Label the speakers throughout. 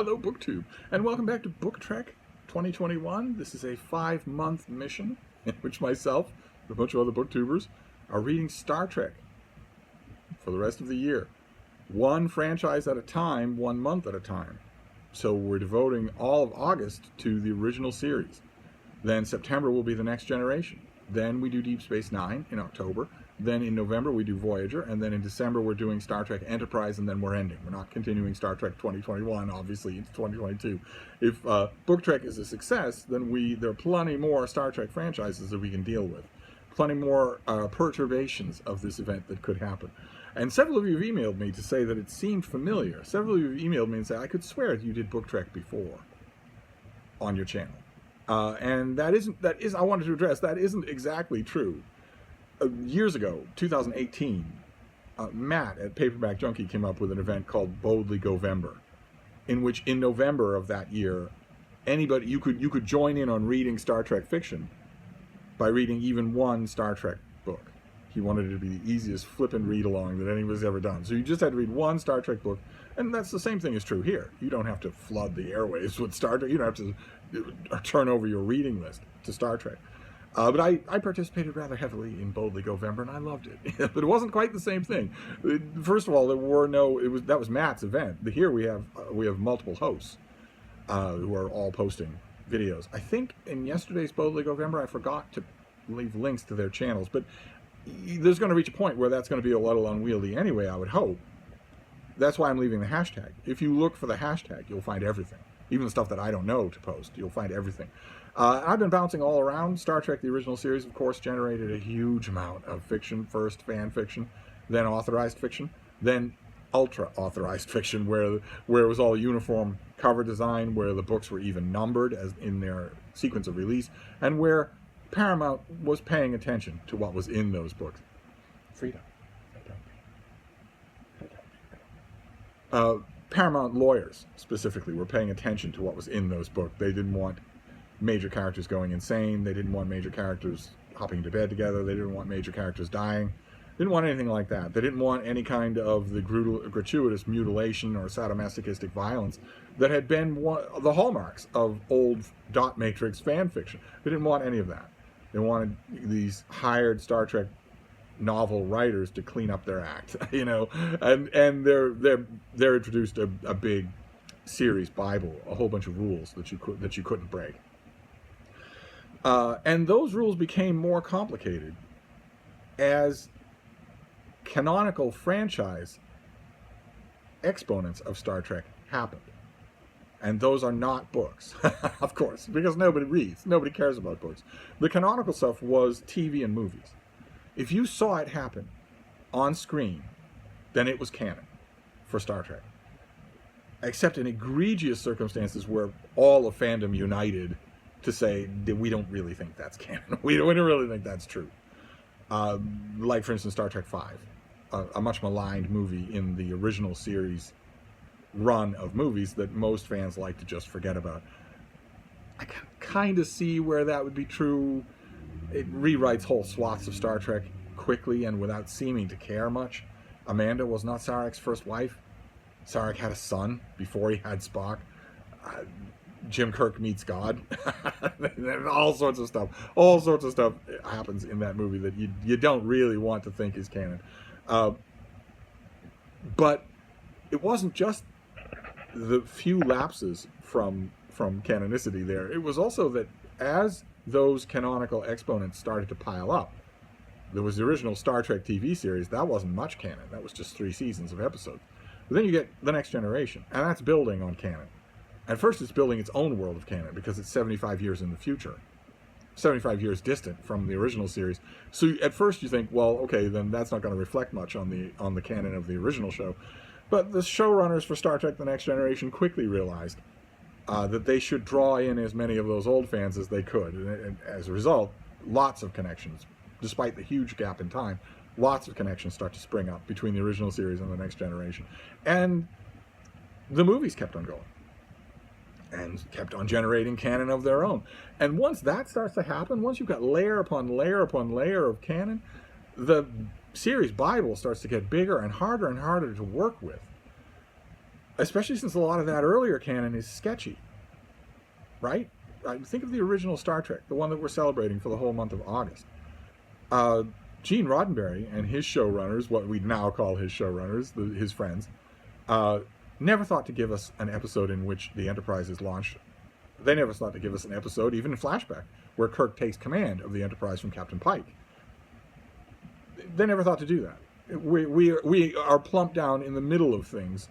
Speaker 1: Hello, BookTube, and welcome back to BookTrek 2021. This is a 5-month mission in which myself and a bunch of other booktubers are reading Star Trek for the rest of the year. One franchise at a time, 1 month at a time. So we're devoting all of August to the original series. Then September will be the Next Generation. Then we do Deep Space Nine in October. Then in November we do Voyager, and then in December we're doing Star Trek Enterprise, and then we're ending. We're not continuing Star Trek 2021, obviously it's 2022. If BookTrek is a success, then there are plenty more Star Trek franchises that we can deal with. Plenty more perturbations of this event that could happen. And several of you have emailed me to say that it seemed familiar. Several of you have emailed me and said, I could swear that you did BookTrek before on your channel. And that is, I wanted to address, that isn't exactly true. Years ago, 2018, Matt at Paperback Junkie came up with an event called Boldly Govember, in which in November of that year, anybody, you could join in on reading Star Trek fiction by reading even one Star Trek book. He wanted it to be the easiest flippin' read-along that anybody's ever done. So you just had to read one Star Trek book, and that's the same thing is true here. You don't have to flood the airwaves with Star Trek. You don't have to turn over your reading list to Star Trek. But I participated rather heavily in Boldly Govember, and I loved it. But it wasn't quite the same thing. First of all, there were that was Matt's event. Here we have multiple hosts who are all posting videos. I think in yesterday's Boldly Govember, I forgot to leave links to their channels, but there's going to reach a point where that's going to be a little unwieldy anyway, I would hope. That's why I'm leaving the hashtag. If you look for the hashtag, you'll find everything. Even the stuff that I don't know to post, you'll find everything. I've been bouncing all around. Star Trek, the original series, of course, generated a huge amount of fiction. First fan fiction, then authorized fiction, then ultra-authorized fiction, where it was all uniform cover design, where the books were even numbered as in their sequence of release, and where Paramount was paying attention to what was in those books. Freedom. Paramount lawyers, specifically, were paying attention to what was in those books. They didn't want major characters going insane. They didn't want major characters hopping into bed together. They didn't want major characters dying. They didn't want anything like that. They didn't want any kind of the gratuitous mutilation or sadomasochistic violence that had been the hallmarks of old dot matrix fan fiction. They didn't want any of that. They wanted these hired Star Trek novel writers to clean up their act, you know, and they're introduced a big series Bible, a whole bunch of rules that you couldn't break. And those rules became more complicated as canonical franchise exponents of Star Trek happened. And those are not books, of course, because nobody reads. Nobody cares about books. The canonical stuff was TV and movies. If you saw it happen on screen, then it was canon for Star Trek. Except in egregious circumstances where all of fandom united to say that we don't really think that's canon. We don't really think that's true. Like, for instance, Star Trek V, a much maligned movie in the original series run of movies that most fans like to just forget about. I can kind of see where that would be true. It rewrites whole swaths of Star Trek quickly and without seeming to care much. Amanda was not Sarek's first wife. Sarek had a son before he had Spock. Jim Kirk meets God. All sorts of stuff happens in that movie that you don't really want to think is canon. But it wasn't just the few lapses from canonicity there. It was also that as those canonical exponents started to pile up, there was the original Star Trek TV series. That wasn't much canon. That was just 3 seasons of episodes. But then you get The Next Generation, and that's building on canon. At first, it's building its own world of canon because it's 75 years in the future, 75 years distant from the original series. So at first you think, well, okay, then that's not going to reflect much on the canon of the original show. But the showrunners for Star Trek The Next Generation quickly realized that they should draw in as many of those old fans as they could. And as a result, lots of connections, despite the huge gap in time, lots of connections start to spring up between the original series and The Next Generation. And the movies kept on going and kept on generating canon of their own. And once that starts to happen, once you've got layer upon layer upon layer of canon, the series Bible starts to get bigger and harder to work with. especially since a lot of that earlier canon is sketchy, right? Think of the original Star Trek, the one that we're celebrating for the whole month of August. Gene Roddenberry and his showrunners, what we now call his showrunners, his friends, never thought to give us an episode in which the Enterprise is launched. They never thought to give us an episode, even in flashback, where Kirk takes command of the Enterprise from Captain Pike. They never thought to do that. We are plumped down in the middle of things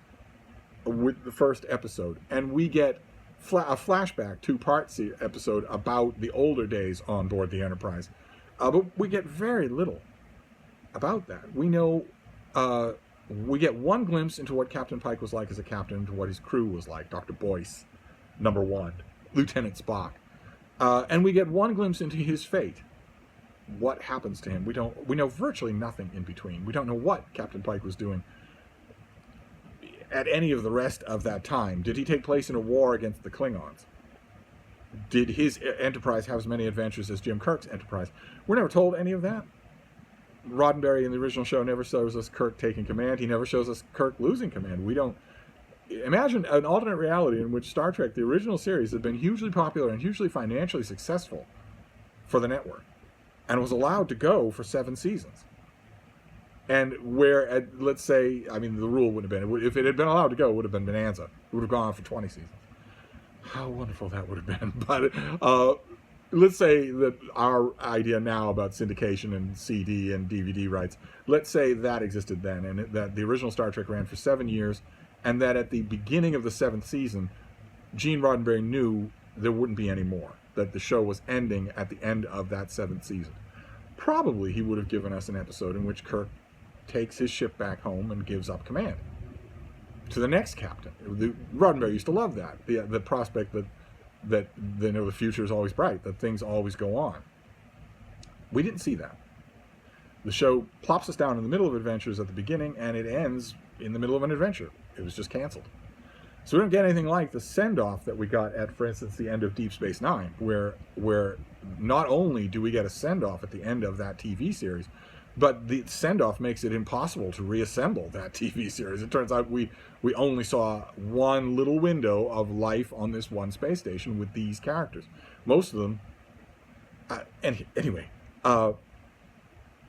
Speaker 1: with the first episode, and we get a flashback two-part episode about the older days on board the Enterprise. But we get very little about that. We know, we get one glimpse into what Captain Pike was like as a captain, to what his crew was like. Dr. Boyce, number 1, Lieutenant Spock. And we get one glimpse into his fate. What happens to him? We know virtually nothing in between. We don't know what Captain Pike was doing at any of the rest of that time. Did he take place in a war against the Klingons? Did his Enterprise have as many adventures as Jim Kirk's Enterprise? We're never told any of that. Roddenberry in the original show never shows us Kirk taking command. He never shows us Kirk losing command. We don't... Imagine an alternate reality in which Star Trek, the original series, had been hugely popular and hugely financially successful for the network, and was allowed to go for 7 seasons. And where, let's say, I mean, the rule would have been, if it had been allowed to go, it would have been Bonanza. It would have gone on for 20 seasons. How wonderful that would have been. But let's say that our idea now about syndication and CD and DVD rights, let's say that existed then, and that the original Star Trek ran for 7 years, and that at the beginning of the 7th season, Gene Roddenberry knew there wouldn't be any more, that the show was ending at the end of that 7th season. Probably he would have given us an episode in which Kirk takes his ship back home and gives up command to the next captain. Roddenberry used to love that, the prospect that the future is always bright, that things always go on. We didn't see that. The show plops us down in the middle of adventures at the beginning, and it ends in the middle of an adventure. It was just canceled. So we don't get anything like the send-off that we got at, for instance, the end of Deep Space Nine, where not only do we get a send-off at the end of that TV series, but the send-off makes it impossible to reassemble that TV series. It turns out we only saw one little window of life on this one space station with these characters. Most of them... anyway,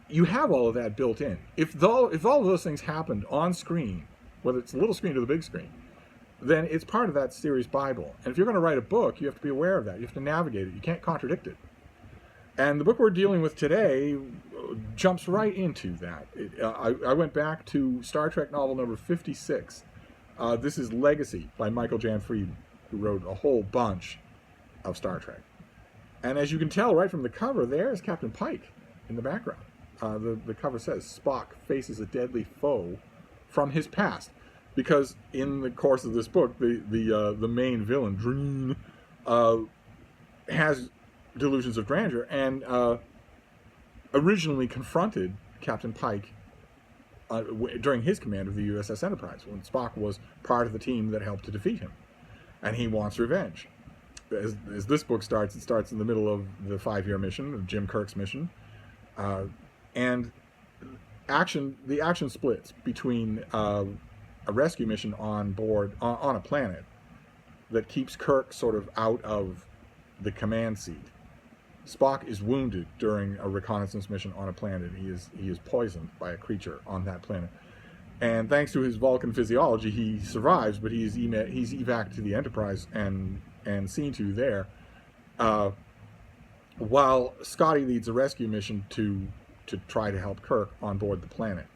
Speaker 1: you have all of that built in. If all of those things happened on screen, whether it's the little screen or the big screen, then it's part of that series Bible. And if you're going to write a book, you have to be aware of that. You have to navigate it. You can't contradict it. And the book we're dealing with today jumps right into that. I went back to Star Trek novel number 56. This is Legacy by Michael Jan Frieden, who wrote a whole bunch of Star Trek. And as you can tell right from the cover, there's Captain Pike in the background. The cover says, Spock faces a deadly foe from his past. Because in the course of this book, the main villain, Dreen, has delusions of grandeur, and originally confronted Captain Pike during his command of the USS Enterprise, when Spock was part of the team that helped to defeat him. And he wants revenge. As this book starts, it starts in the middle of the 5-year mission, of Jim Kirk's mission. And the action splits between a rescue mission on board, on a planet, that keeps Kirk sort of out of the command seat. Spock is wounded during a reconnaissance mission on a planet. He is poisoned by a creature on that planet. And thanks to his Vulcan physiology, he survives, but he's evac to the Enterprise and seen to there, while Scotty leads a rescue mission to try to help Kirk on board the planet.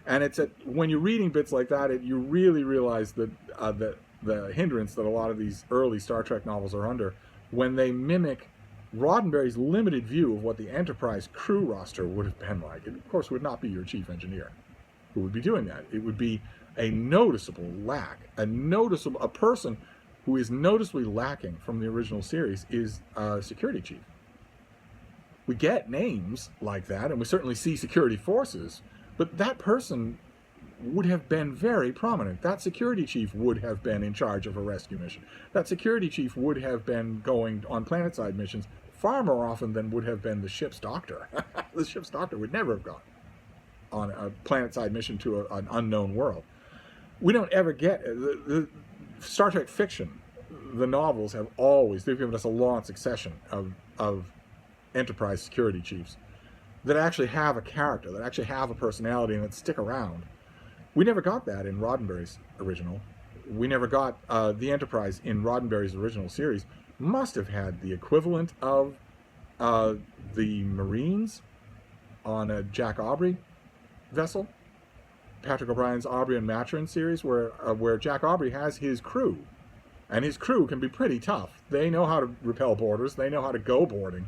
Speaker 1: And it's when you're reading bits like that, you really realize that the hindrance that a lot of these early Star Trek novels are under, when they mimic Roddenberry's limited view of what the Enterprise crew roster would have been like. It, of course, would not be your chief engineer who would be doing that. It would be a noticeable lack. A person who is noticeably lacking from the original series is security chief. We get names like that, and we certainly see security forces, but that person would have been very prominent. That security chief would have been in charge of a rescue mission. That security chief would have been going on planetside missions far more often than would have been the ship's doctor. The ship's doctor would never have gone on a planetside mission to an unknown world. We don't ever get the Star Trek fiction. The novels have always, they've given us a long succession of Enterprise security chiefs that actually have a character, that actually have a personality, and that stick around. We never got that in Roddenberry's original. We never got the Enterprise in Roddenberry's original series. Must have had the equivalent of the Marines on a Jack Aubrey vessel. Patrick O'Brien's Aubrey and Maturin series, where Jack Aubrey has his crew, and his crew can be pretty tough. They know how to repel boarders. They know how to go boarding.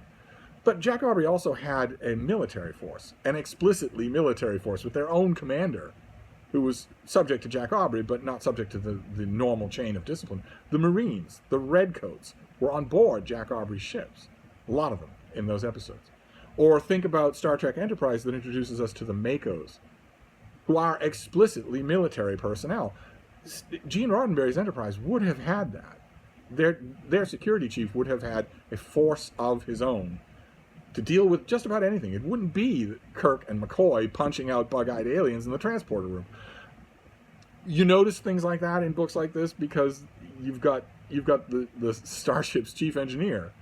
Speaker 1: But Jack Aubrey also had a military force, an explicitly military force with their own commander, who was subject to Jack Aubrey, but not subject to the normal chain of discipline. The Marines, the Redcoats, were on board Jack Aubrey's ships, a lot of them in those episodes. Or think about Star Trek Enterprise that introduces us to the Makos, who are explicitly military personnel. Gene Roddenberry's Enterprise would have had that. Their security chief would have had a force of his own to deal with just about anything. It wouldn't be Kirk and McCoy punching out bug-eyed aliens in the transporter room. You notice things like that in books like this because you've got the starship's chief engineer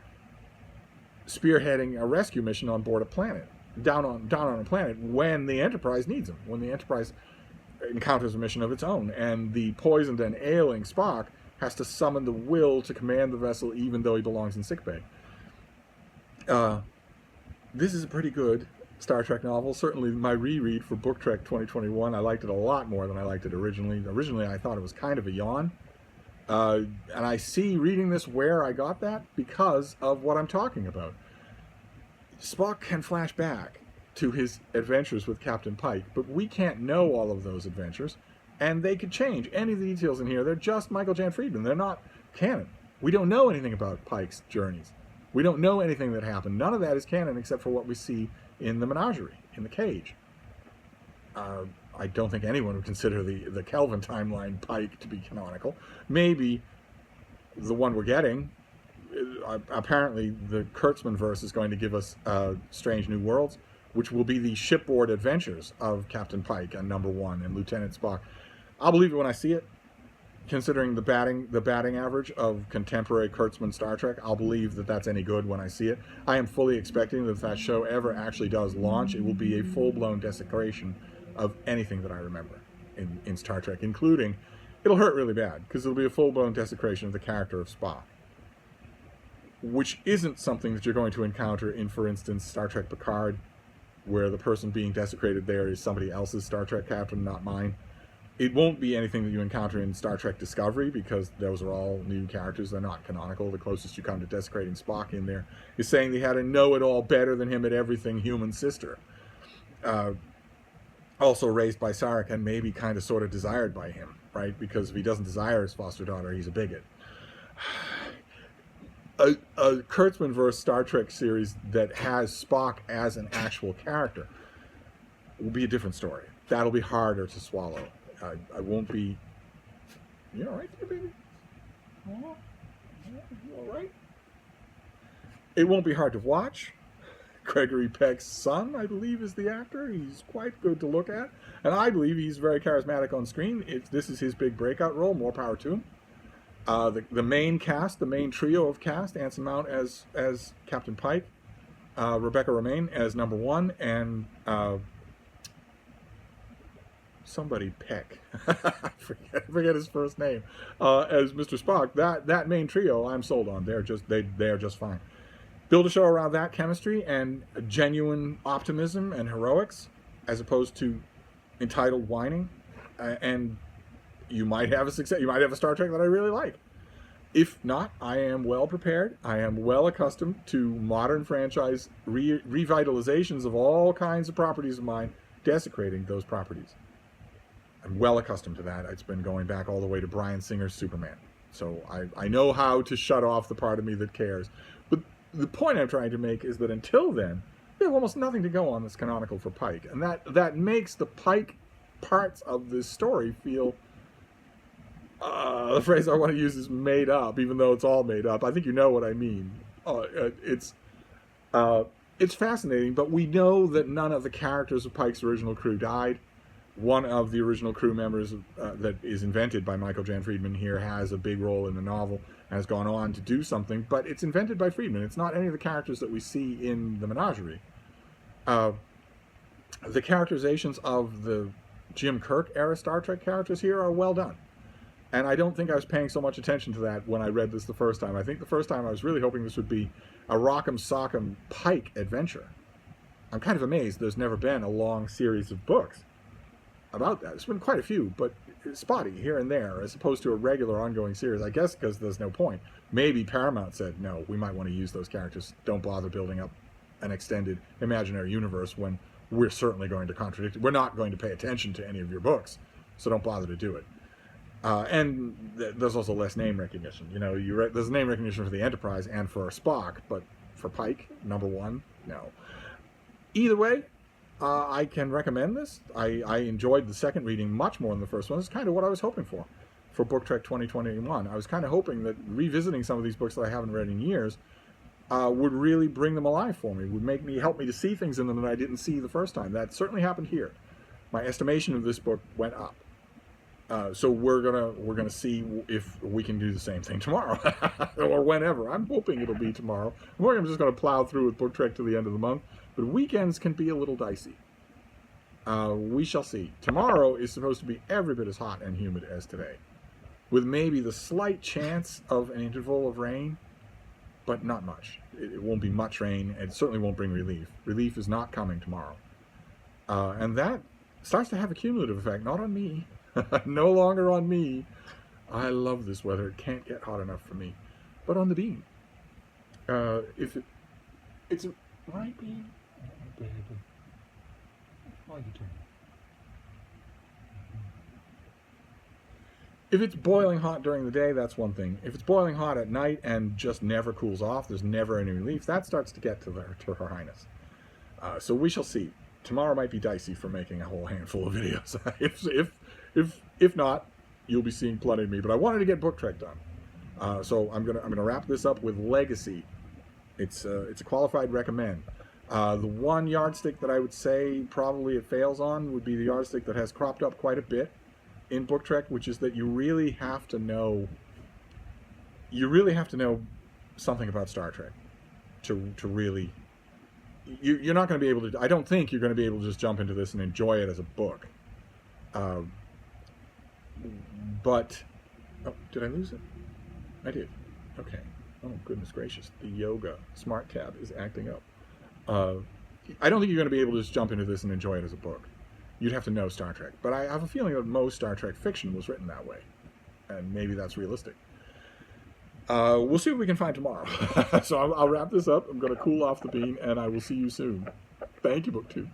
Speaker 1: spearheading a rescue mission on board a planet, down on a planet when the Enterprise needs him, when the Enterprise encounters a mission of its own, and the poisoned and ailing Spock has to summon the will to command the vessel even though he belongs in sickbay. This is a pretty good Star Trek novel. Certainly my reread for BookTrek 2021, I liked it a lot more than I liked it originally. Originally I thought it was kind of a yawn. And I see reading this where I got that because of what I'm talking about. Spock can flash back to his adventures with Captain Pike, but we can't know all of those adventures, and they could change. Any of the details in here, they're just Michael Jan Friedman. They're not canon. We don't know anything about Pike's journeys. We don't know anything that happened. None of that is canon except for what we see in the menagerie, in the cage. I don't think anyone would consider the Kelvin timeline Pike to be canonical. Maybe the one we're getting, apparently the Kurtzman verse is going to give us Strange New Worlds, which will be the shipboard adventures of Captain Pike and Number One and Lieutenant Spock. I'll believe it when I see it. Considering the batting average of contemporary Kurtzman Star Trek, I'll believe that that's any good when I see it. I am fully expecting that if that show ever actually does launch, it will be a full-blown desecration of anything that I remember in Star Trek, including, it'll hurt really bad, because it'll be a full-blown desecration of the character of Spock, which isn't something that you're going to encounter in, for instance, Star Trek Picard, where the person being desecrated there is somebody else's Star Trek captain, not mine. It won't be anything that you encounter in Star Trek Discovery, because those are all new characters. They're not canonical. The closest you come to desecrating Spock in there is saying they had a know-it-all better than him at everything human sister. Also raised by Sarek and maybe kind of sort of desired by him, right? Because if he doesn't desire his foster daughter, he's a bigot. A Kurtzman-verse Star Trek series that has Spock as an actual character will be a different story. That'll be harder to swallow. I won't be... You all right there, baby? You all right? It won't be hard to watch. Gregory Peck's son, I believe, is the actor. He's quite good to look at. And I believe he's very charismatic on screen. If this is his big breakout role, more power to him. The main cast, the main trio of cast, Anson Mount as Captain Pike, Rebecca Romaine as Number One, and somebody Peck, I forget his first name, as Mr. Spock. That main trio, I'm sold on. They are just fine. Build a show around that chemistry and genuine optimism and heroics, as opposed to entitled whining, and you might have a success. You might have a Star Trek that I really like. If not, I am well prepared. I am well accustomed to modern franchise revitalizations of all kinds of properties of mine, desecrating those properties. I'm well accustomed to that. It's been going back all the way to Bryan Singer's Superman. So I know how to shut off the part of me that cares. But the point I'm trying to make is that until then, we have almost nothing to go on that's canonical for Pike. And that makes the Pike parts of this story feel... the phrase I want to use is made up, even though it's all made up. I think you know what I mean. It's fascinating, but we know that none of the characters of Pike's original crew died. one of the original crew members that is invented by Michael Jan Friedman here has a big role in the novel and has gone on to do something, but it's invented by Friedman. It's not any of the characters that we see in the Menagerie. The characterizations of the Jim Kirk era Star Trek characters here are well done. And I don't think I was paying so much attention to that when I read this the first time. I think the first time I was really hoping this would be a Rock'em Sock'em Pike adventure. I'm kind of amazed there's never been a long series of books about that. There's been quite a few, but spotty here and there, as opposed to a regular ongoing series. I guess because there's no point. Maybe Paramount said, no, we might want to use those characters. Don't bother building up an extended imaginary universe when we're certainly going to contradict it. We're not going to pay attention to any of your books, so don't bother to do it. And there's also less name recognition. You know, there's name recognition for the Enterprise and for Spock, but for Pike, #1, no. Either way, I can recommend this. I enjoyed the second reading much more than the first one. It's kind of what I was hoping for BookTrek 2021. I was kind of hoping that revisiting some of these books that I haven't read in years would really bring them alive for me, would help me to see things in them that I didn't see the first time. That certainly happened here. My estimation of this book went up. So we're gonna see if we can do the same thing tomorrow or whenever. I'm hoping it'll be tomorrow. I'm just gonna plow through with BookTrek to the end of the month, but weekends can be a little dicey. We shall see. Tomorrow is supposed to be every bit as hot and humid as today, with maybe the slight chance of an interval of rain, but not much. It won't be much rain. It certainly won't bring relief. Relief is not coming tomorrow, and that starts to have a cumulative effect. Not on me. No longer on me. I love this weather. It can't get hot enough for me. But on the bean. It's a right bean. Baby. Why are you doing? If it's boiling hot during the day, that's one thing. If it's boiling hot at night and just never cools off, there's never any relief, that starts to get to Her Highness. So we shall see. Tomorrow might be dicey for making a whole handful of videos. If not, you'll be seeing plenty of me. But I wanted to get BookTrek done, so I'm gonna wrap this up with Legacy. It's a qualified recommend. The one yardstick that I would say probably it fails on would be the yardstick that has cropped up quite a bit in BookTrek, which is that you really have to know something about Star Trek to really. You're not going to be able to. I don't think you're going to be able to just jump into this and enjoy it as a book. But did I lose it? I did. Okay. Oh goodness gracious! The Yoga Smart tab is acting up. I don't think you're going to be able to just jump into this and enjoy it as a book. You'd have to know Star Trek. But I have a feeling that most Star Trek fiction was written that way, and maybe that's realistic. We'll see what we can find tomorrow. So I'll wrap this up. I'm going to cool off the bean, and I will see you soon. Thank you, BookTube.